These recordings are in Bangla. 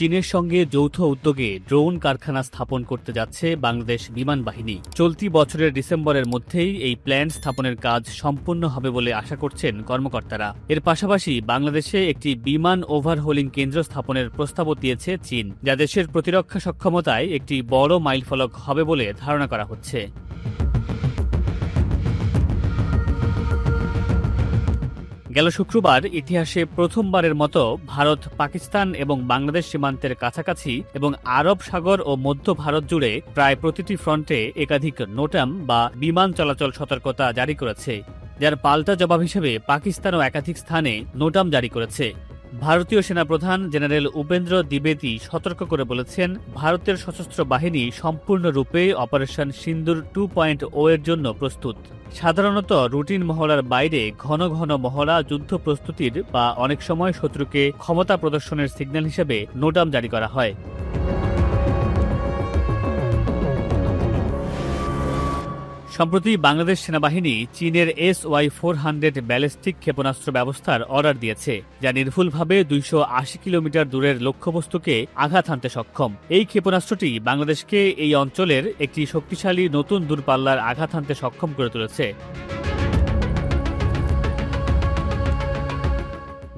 চীনের সঙ্গে যৌথ উদ্যোগে ড্রোন কারখানা স্থাপন করতে যাচ্ছে বাংলাদেশ বিমান বাহিনী। চলতি বছরের ডিসেম্বরের মধ্যেই এই প্ল্যান্ট স্থাপনের কাজ সম্পূর্ণ হবে বলে আশা করছেন কর্মকর্তারা। এর পাশাপাশি বাংলাদেশে একটি বিমান ওভারহোলিং কেন্দ্র স্থাপনের প্রস্তাবও দিয়েছে চীন, যা দেশের প্রতিরক্ষা সক্ষমতায় একটি বড় মাইলফলক হবে বলে ধারণা করা হচ্ছে। গেল শুক্রবার ইতিহাসে প্রথমবারের মতো ভারত, পাকিস্তান এবং বাংলাদেশ সীমান্তের কাছাকাছি এবং আরব সাগর ও মধ্য ভারত জুড়ে প্রায় প্রতিটি ফ্রন্টে একাধিক নোটাম বা বিমান চলাচল সতর্কতা জারি করেছে, যার পাল্টা জবাব হিসেবে পাকিস্তানও একাধিক স্থানে নোটাম জারি করেছে। ভারতীয় সেনাপ্রধান জেনারেল উপেন্দ্র দ্বিবেদী সতর্ক করে বলেছেন, ভারতের সশস্ত্র বাহিনী সম্পূর্ণরূপে অপারেশন সিন্দুর 2.0 এর জন্য প্রস্তুত। সাধারণত রুটিন মহড়ার বাইরে ঘন ঘন মহড়া যুদ্ধ প্রস্তুতির বা অনেক সময় শত্রুকে ক্ষমতা প্রদর্শনের সিগন্যাল হিসেবে নোটাম জারি করা হয়। সম্প্রতি বাংলাদেশ সেনাবাহিনী চীনের SY-400 ব্যালিস্টিক ক্ষেপণাস্ত্র ব্যবস্থার অর্ডার দিয়েছে, যা নির্ভুলভাবে 280 কিলোমিটার দূরের লক্ষ্যবস্তুকে আঘাত হানতে সক্ষম। এই ক্ষেপণাস্ত্রটি বাংলাদেশকে এই অঞ্চলের একটি শক্তিশালী নতুন দূরপাল্লার আঘাত হানতে সক্ষম করে তুলেছে।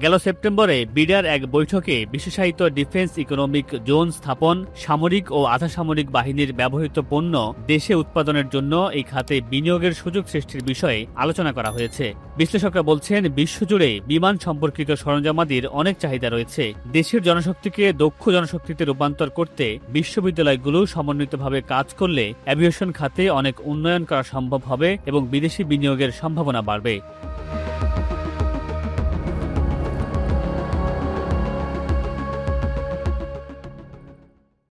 গেল সেপ্টেম্বরে বিডার এক বৈঠকে বিশেষায়িত ডিফেন্স ইকোনমিক জোন স্থাপন, সামরিক ও আধাসামরিক বাহিনীর ব্যবহৃত পণ্য দেশে উৎপাদনের জন্য এই খাতে বিনিয়োগের সুযোগ সৃষ্টির বিষয়ে আলোচনা করা হয়েছে। বিশ্লেষকরা বলছেন, বিশ্বজুড়ে বিমান সম্পর্কিত সরঞ্জামাদির অনেক চাহিদা রয়েছে। দেশের জনশক্তিকে দক্ষ জনশক্তিতে রূপান্তর করতে বিশ্ববিদ্যালয়গুলো সমন্বিতভাবে কাজ করলে অ্যাভিয়েশন খাতে অনেক উন্নয়ন করা সম্ভব হবে এবং বিদেশি বিনিয়োগের সম্ভাবনা বাড়বে।